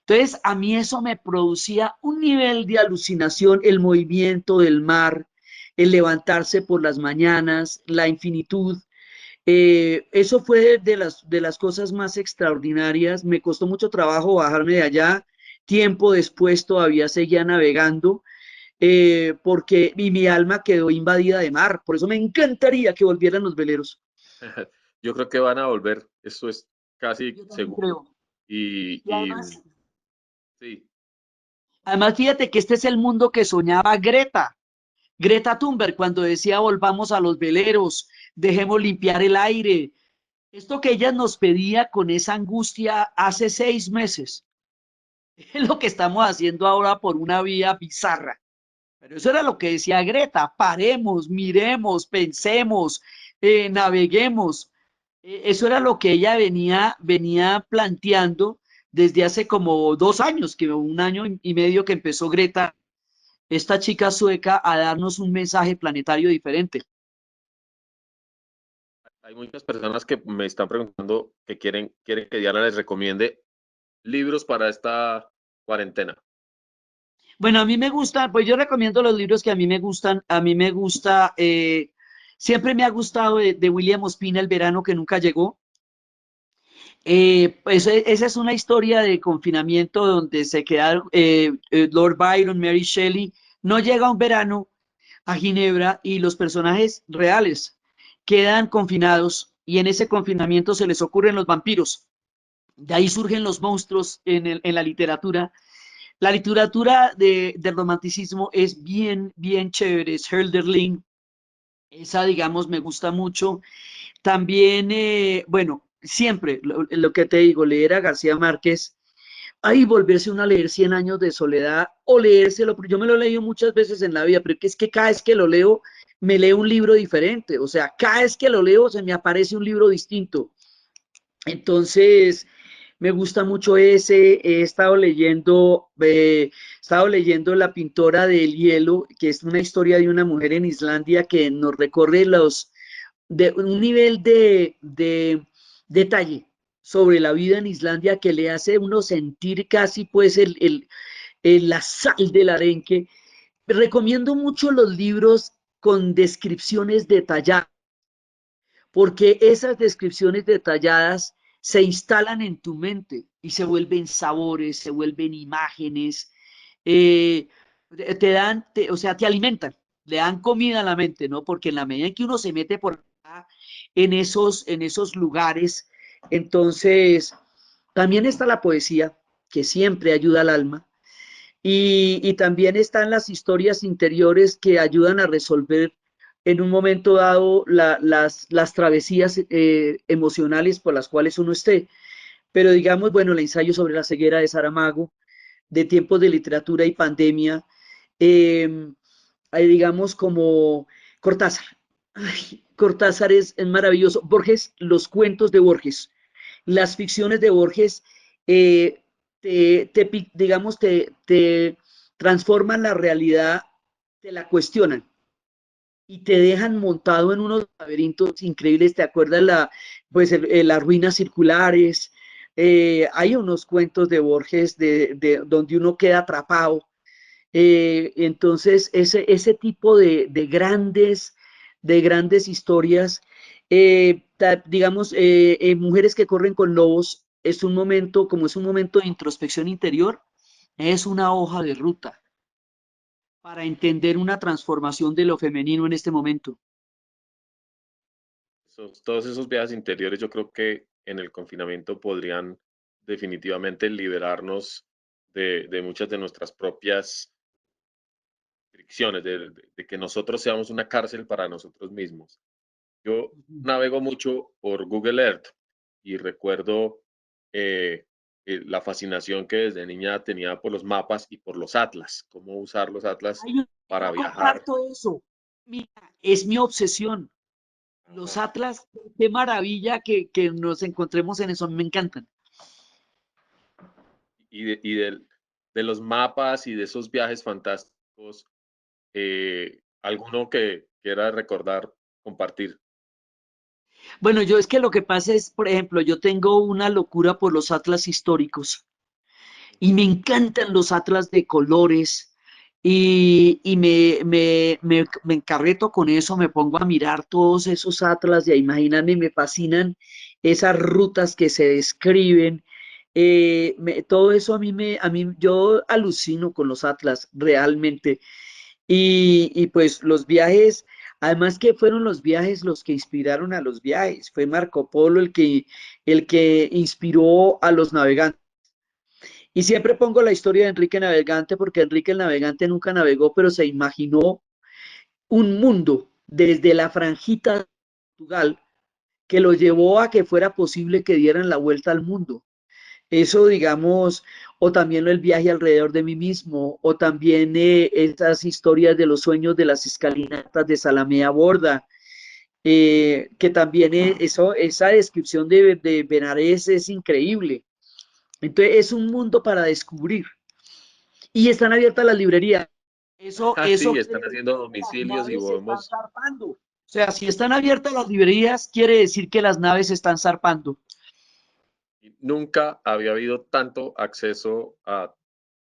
Entonces, a mí eso me producía un nivel de alucinación, el movimiento del mar, el levantarse por las mañanas, la infinitud. Eso fue de las cosas más extraordinarias. Me costó mucho trabajo bajarme de allá. Tiempo después todavía seguía navegando porque mi alma quedó invadida de mar. Por eso me encantaría que volvieran los veleros. Yo creo que van a volver, eso es casi Yo también seguro. creo. Y Y sí, además, fíjate que este es el mundo que soñaba Greta. Greta Thunberg cuando decía volvamos a los veleros, dejemos limpiar el aire. Esto que ella nos pedía con esa angustia hace 6 meses, es lo que estamos haciendo ahora por una vía bizarra. Pero eso era lo que decía Greta, paremos, miremos, pensemos, naveguemos. Eso era lo que ella venía planteando desde hace como 2 años, que 1 año y medio que empezó Greta, esta chica sueca, a darnos un mensaje planetario diferente. hay muchas personas que me están preguntando que quieren que Diana les recomiende libros para esta cuarentena. Bueno, a mí me gusta, pues yo recomiendo los libros que a mí me gustan. A mí me gusta, siempre me ha gustado de William Ospina, El verano que nunca llegó. Pues esa es una historia de confinamiento donde se quedaron Lord Byron, Mary Shelley. No llega un verano a Ginebra y los personajes reales quedan confinados y en ese confinamiento se les ocurren los vampiros. De ahí surgen los monstruos en la literatura. La literatura del romanticismo es bien, bien chévere, es Hölderlin, esa, digamos, me gusta mucho. También, bueno, siempre, lo que te digo, leer a García Márquez, ahí volverse uno a leer Cien años de soledad o leérselo, porque yo me lo he leído muchas veces en la vida, pero es que cada vez que lo leo, me leo un libro diferente, o sea, cada vez que lo leo se me aparece un libro distinto. Entonces, me gusta mucho ese. He estado leyendo La pintora del hielo, que es una historia de una mujer en Islandia que nos recorre de un nivel de detalle sobre la vida en Islandia que le hace uno sentir casi pues la sal del arenque. Recomiendo mucho los libros con descripciones detalladas porque esas descripciones detalladas se instalan en tu mente y se vuelven sabores, se vuelven imágenes, eh, te dan, o sea, te alimentan, le dan comida a la mente, ¿no? Porque en la medida en que uno se mete por acá, en esos lugares, entonces también está la poesía, que siempre ayuda al alma, y también están las historias interiores que ayudan a resolver en un momento dado las travesías emocionales por las cuales uno esté. Pero digamos, bueno, el ensayo sobre la ceguera de Saramago, de tiempos de literatura y pandemia, eh, hay, digamos, como Cortázar. Ay, Cortázar es maravilloso. Borges, los cuentos de Borges, las ficciones de Borges, eh, digamos, te transforman la realidad, te la cuestionan y te dejan montado en unos laberintos increíbles. ¿Te acuerdas pues, las ruinas circulares? Hay unos cuentos de Borges donde uno queda atrapado. Entonces, ese tipo de grandes historias, digamos, Mujeres que corren con lobos, es un momento, como es un momento de introspección interior, es una hoja de ruta para entender una transformación de lo femenino en este momento. Todos esos viajes interiores yo creo que en el confinamiento podrían definitivamente liberarnos de muchas de nuestras propias fricciones, de que nosotros seamos una cárcel para nosotros mismos. Yo navego mucho por Google Earth y recuerdo eh, la fascinación que desde niña tenía por los mapas y por los atlas, cómo usar los atlas Ay, para yo viajar. comparto eso. Mira, es mi obsesión. Los Ajá. atlas, qué maravilla que nos encontremos en eso, me encantan. De los mapas y de esos viajes fantásticos, alguno que quiera recordar, compartir. Bueno, yo es que lo que pasa es, por ejemplo, yo tengo una locura por los atlas históricos y me encantan los atlas de colores y me encarreto con eso, me pongo a mirar todos esos atlas y a imaginarme, me fascinan esas rutas que se describen. Todo eso yo alucino con los atlas realmente. Y pues los viajes, además que fueron los viajes los que inspiraron a los viajes, fue Marco Polo el que inspiró a los navegantes. Y siempre pongo la historia de Enrique Navegante porque Enrique el Navegante nunca navegó, pero se imaginó un mundo desde la franjita de Portugal que lo llevó a que fuera posible que dieran la vuelta al mundo. Eso, digamos, o también el viaje alrededor de mí mismo, o también estas historias de los sueños de las escalinatas de Salamea Borda, que también esa descripción de Benares es increíble. Entonces, es un mundo para descubrir. Y están abiertas las librerías. Ah, Eso sí, quiere están haciendo decir que las domicilios y naves están podemos. zarpando. O sea, si están abiertas las librerías, quiere decir que las naves están zarpando. Nunca había habido tanto acceso a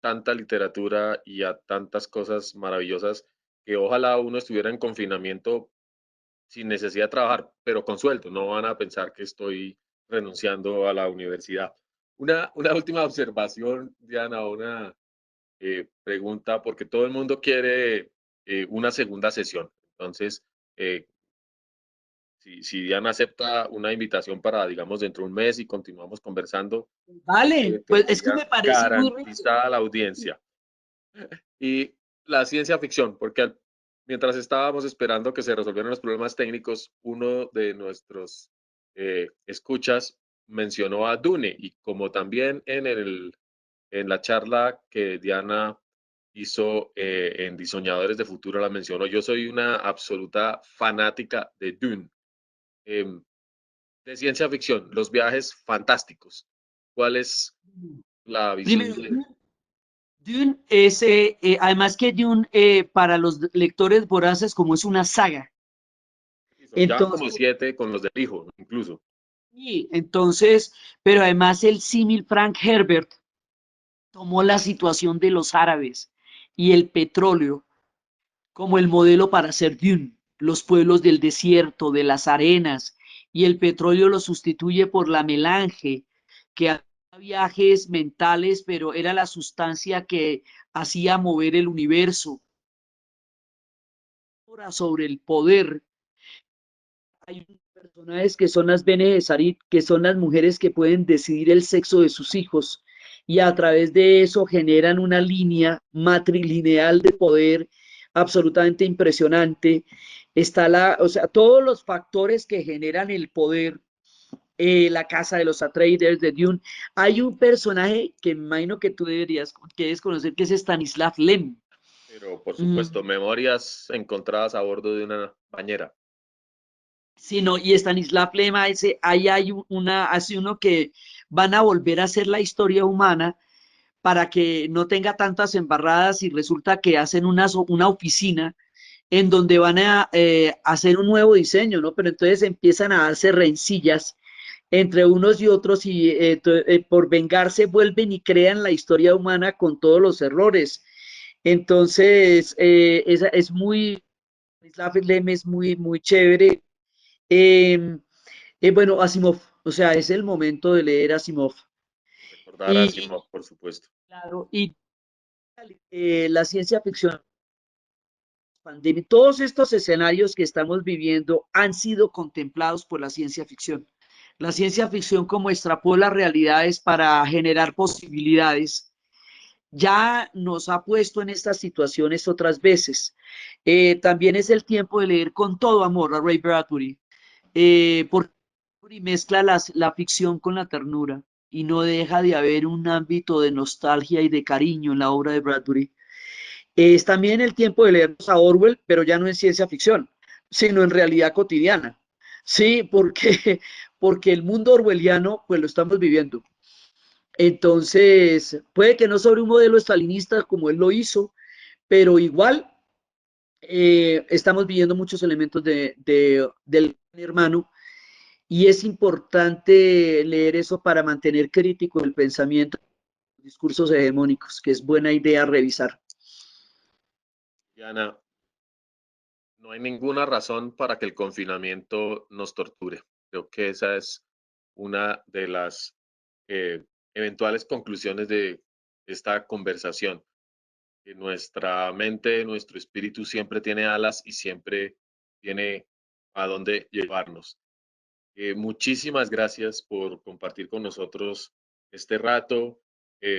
tanta literatura y a tantas cosas maravillosas que ojalá uno estuviera en confinamiento sin necesidad de trabajar, pero con sueldo. No van a pensar que estoy renunciando a la universidad. Una última observación, Diana, una pregunta, porque todo el mundo quiere una segunda sesión. Entonces, eh, si Diana acepta una invitación para, digamos, dentro de un mes y continuamos conversando, Vale, pues es que tendría me parece muy rico. garantizada la audiencia. Y la ciencia ficción, porque mientras estábamos esperando que se resolvieran los problemas técnicos, uno de nuestros escuchas mencionó a Dune y como también en la charla que Diana hizo en Diseñadores de Futuro la mencionó, yo soy una absoluta fanática de Dune, em, de ciencia ficción, los viajes fantásticos. ¿Cuál es la visión Primero, de Dune es, además que Dune para los lectores voraces como es una saga. son ya como Entonces, 7 con los del hijo, incluso? sí, entonces, pero además el símil Frank Herbert tomó la situación de los árabes y el petróleo como el modelo para hacer Dune, los pueblos del desierto, de las arenas, y el petróleo lo sustituye por la melange, que hacía viajes mentales, pero era la sustancia que hacía mover el universo. Sobre el poder, hay personajes que son las Bene Gesserit, que son las mujeres que pueden decidir el sexo de sus hijos, y a través de eso generan una línea matrilineal de poder absolutamente impresionante. Está o sea, todos los factores que generan el poder, la casa de los Atreides, de Dune. Hay un personaje que me imagino que tú que debes conocer, que es Stanislav Lem. Pero por Mm, supuesto, memorias encontradas a bordo de una bañera. sino, y Stanislav Lem ese, ahí hay hace uno que van a volver a hacer la historia humana para que no tenga tantas embarradas y resulta que hacen una oficina en donde van a hacer un nuevo diseño, ¿no? Pero entonces empiezan a darse rencillas entre unos y otros y por vengarse vuelven y crean la historia humana con todos los errores. Entonces, es muy, Isla Lem es muy, muy chévere. Eh, bueno, Asimov, o sea, es el momento de leer Asimov. Recordar a Y, Asimov, por supuesto. claro, y la ciencia ficción, pandemia, todos estos escenarios que estamos viviendo han sido contemplados por la ciencia ficción. La ciencia ficción como extrapola realidades para generar posibilidades, ya nos ha puesto en estas situaciones otras veces. También es el tiempo de leer con todo amor a Ray Bradbury, porque mezcla la ficción con la ternura y no deja de haber un ámbito de nostalgia y de cariño en la obra de Bradbury. Es también el tiempo de leer a Orwell, pero ya no en ciencia ficción, sino en realidad cotidiana. Sí, porque, porque el mundo orwelliano, pues lo estamos viviendo. Entonces, puede que no sobre un modelo estalinista como él lo hizo, pero igual estamos viviendo muchos elementos del hermano y es importante leer eso para mantener crítico el pensamiento, los discursos hegemónicos, que es buena idea revisar. Diana, no hay ninguna razón para que el confinamiento nos torture. Creo que esa es una de las eventuales conclusiones de esta conversación. Que nuestra mente, nuestro espíritu siempre tiene alas y siempre tiene a dónde llevarnos. Muchísimas gracias por compartir con nosotros este rato.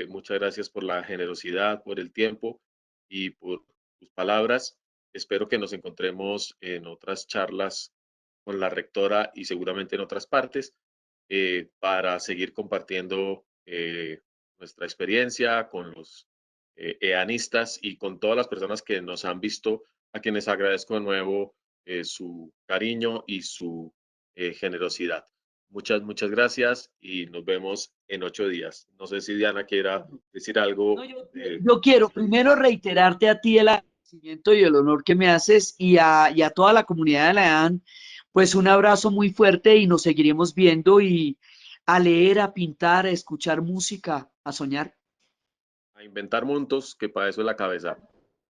Muchas gracias por la generosidad, por el tiempo y por tus palabras. Espero que nos encontremos en otras charlas con la rectora y seguramente en otras partes para seguir compartiendo nuestra experiencia con los EANistas y con todas las personas que nos han visto, a quienes agradezco de nuevo su cariño y su generosidad. Muchas gracias y nos vemos en 8 días. No sé si Diana quiera decir No, algo de yo quiero despedida. primero reiterarte a ti el agradecimiento y el honor que me haces y a toda la comunidad de la EAN, pues un abrazo muy fuerte y nos seguiremos viendo y a leer, a pintar, a escuchar música, a soñar. A inventar mundos, que para eso es la cabeza.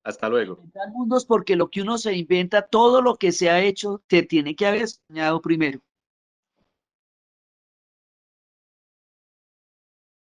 Hasta A luego. inventar mundos porque lo que uno se inventa, todo lo que se ha hecho, te tiene que haber soñado primero.